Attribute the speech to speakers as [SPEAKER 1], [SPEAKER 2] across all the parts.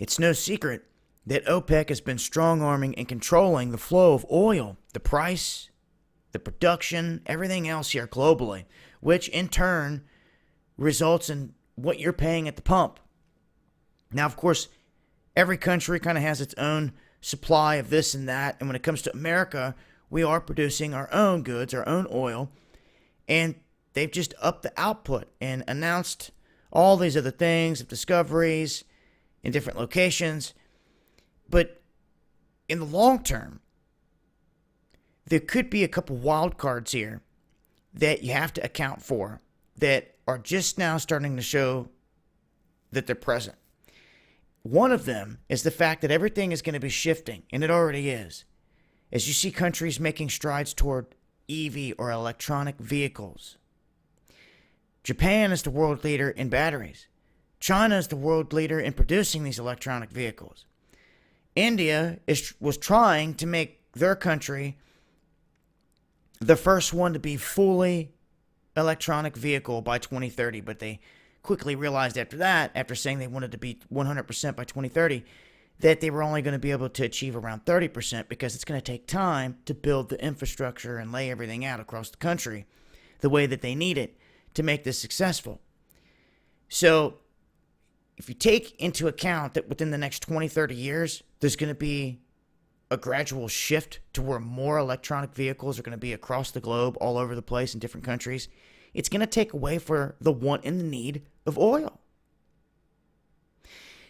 [SPEAKER 1] It's no secret that OPEC has been strong-arming and controlling the flow of oil, the price, the production, everything else here globally, which in turn results in what you're paying at the pump. Now, of course, every country kind of has its own supply of this and that, and when it comes to America, we are producing our own goods, our own oil, and they've just upped the output and announced all these other things of discoveries in different locations. But in the long term, there could be a couple wild cards here that you have to account for that are just now starting to show that they're present. One of them is the fact that everything is going to be shifting, and it already is, as you see countries making strides toward EV or electronic vehicles. Japan is the world leader in batteries. China is the world leader in producing these electronic vehicles. India was trying to make their country the first one to be fully electronic vehicle by 2030, but they quickly realized after that, after saying they wanted to be 100% by 2030, that they were only going to be able to achieve around 30% because it's going to take time to build the infrastructure and lay everything out across the country the way that they need it to make this successful. So if you take into account that within the next 20, 30 years, there's going to be a gradual shift to where more electronic vehicles are going to be across the globe, all over the place in different countries, it's going to take away for the want and the need of oil.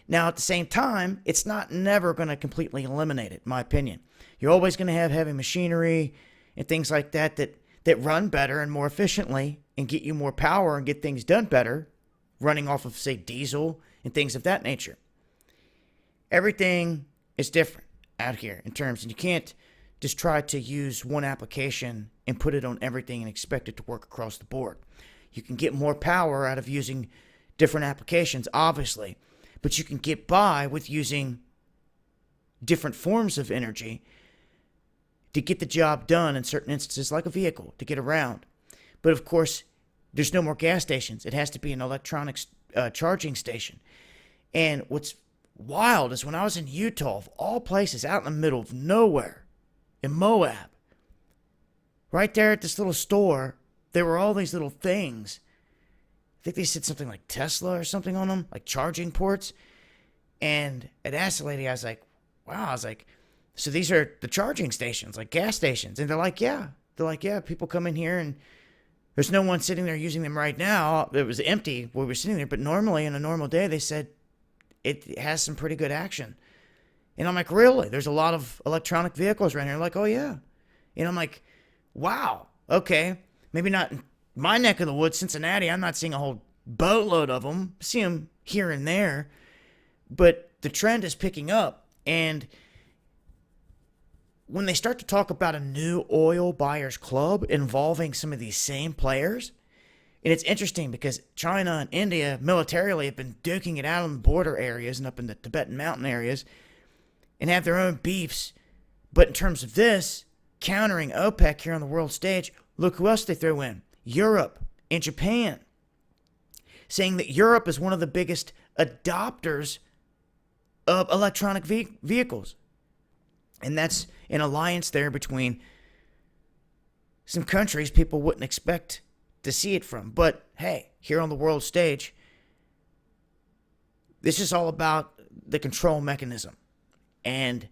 [SPEAKER 1] Now, at the same time, it's not never going to completely eliminate it, in my opinion. You're always going to have heavy machinery and things like that run better and more efficiently and get you more power and get things done better, running off of, say, diesel and things of that nature. Everything is different out here in terms, and you can't just try to use one application and put it on everything and expect it to work across the board. You can get more power out of using different applications, obviously, but you can get by with using different forms of energy to get the job done in certain instances, like a vehicle, to get around. But of course, there's no more gas stations. It has to be an electronic charging station. And what's wild is when I was in Utah, of all places, out in the middle of nowhere, in Moab, right there at this little store, there were all these little things. I think they said something like Tesla or something on them, like charging ports. And I'd asked the lady, I was like, wow, I was like, so these are the charging stations, like gas stations. And they're like, yeah. They're like, yeah, people come in here and there's no one sitting there using them right now. It was empty where we were sitting there. But normally, in a normal day, they said it has some pretty good action. And I'm like, really? There's a lot of electronic vehicles around here. Like, oh, yeah. And I'm like, wow, okay. Maybe not in my neck of the woods, Cincinnati. I'm not seeing a whole boatload of them. I see them here and there. But the trend is picking up. And when they start to talk about a new oil buyers club involving some of these same players, and it's interesting because China and India militarily have been duking it out on the border areas and up in the Tibetan mountain areas and have their own beefs. But in terms of this, countering OPEC here on the world stage, look who else they throw in. Europe and Japan. Saying that Europe is one of the biggest adopters of electronic vehicles. And that's an alliance there between some countries people wouldn't expect to see it from. But hey, here on the world stage, this is all about the control mechanism. And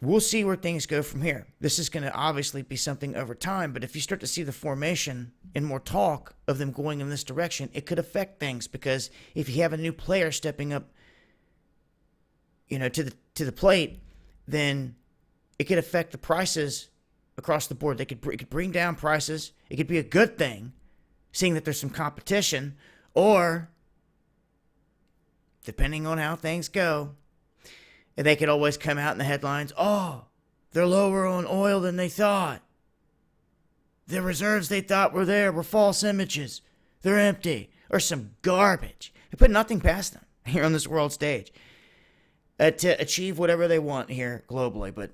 [SPEAKER 1] we'll see where things go from here. This is going to obviously be something over time, but if you start to see the formation and more talk of them going in this direction, it could affect things, because if you have a new player stepping up, to the plate, then it could affect the prices across the board. It could bring down prices. It could be a good thing, seeing that there's some competition, or depending on how things go, they could always come out in the headlines, oh, they're lower on oil than they thought. The reserves they thought were there were false images. They're empty. Or some garbage. They put nothing past them here on this world stage to achieve whatever they want here globally. But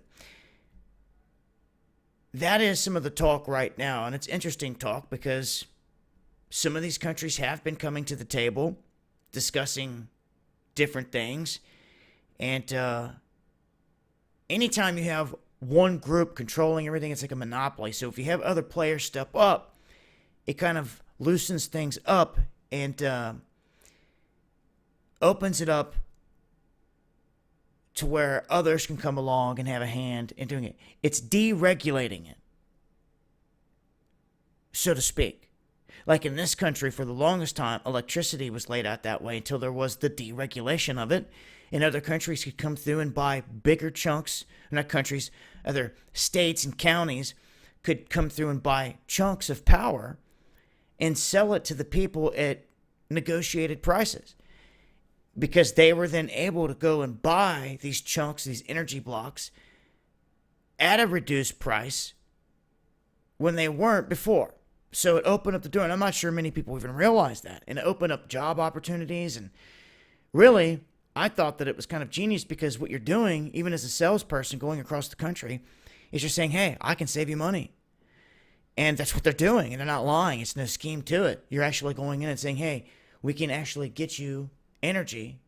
[SPEAKER 1] that is some of the talk right now. And it's interesting talk because some of these countries have been coming to the table discussing different things. And anytime you have one group controlling everything, it's like a monopoly. So if you have other players step up, it kind of loosens things up and opens it up to where others can come along and have a hand in doing it. It's deregulating it, so to speak. Like in this country, for the longest time, electricity was laid out that way until there was the deregulation of it. And other countries could come through and buy bigger chunks. Not countries, other states and counties could come through and buy chunks of power and sell it to the people at negotiated prices. Because they were then able to go and buy these chunks, these energy blocks, at a reduced price when they weren't before. So it opened up the door, and I'm not sure many people even realize that. And it opened up job opportunities. And really, I thought that it was kind of genius because what you're doing, even as a salesperson going across the country, is you're saying, hey, I can save you money. And that's what they're doing, and they're not lying. It's no scheme to it. You're actually going in and saying, hey, we can actually get you energy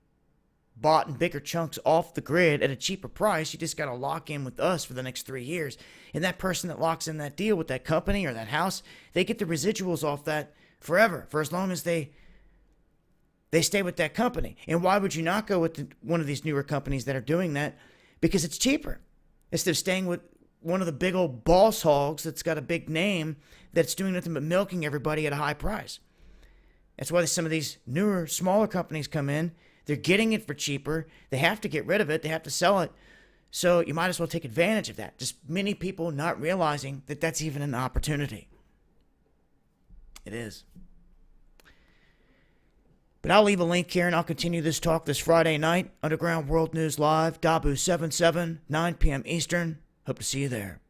[SPEAKER 1] bought in bigger chunks off the grid at a cheaper price. You just got to lock in with us for the next 3 years. And that person that locks in that deal with that company or that house, they get the residuals off that forever, for as long as they stay with that company. And why would you not go with one of these newer companies that are doing that? Because it's cheaper. Instead of staying with one of the big old boss hogs that's got a big name that's doing nothing but milking everybody at a high price. That's why some of these newer, smaller companies come in. They're getting it for cheaper. They have to get rid of it. They have to sell it. So you might as well take advantage of that. Just many people not realizing that that's even an opportunity. It is. But I'll leave a link here and I'll continue this talk this Friday night. Underground World News Live, Dabu 77, 9 p.m. Eastern. Hope to see you there.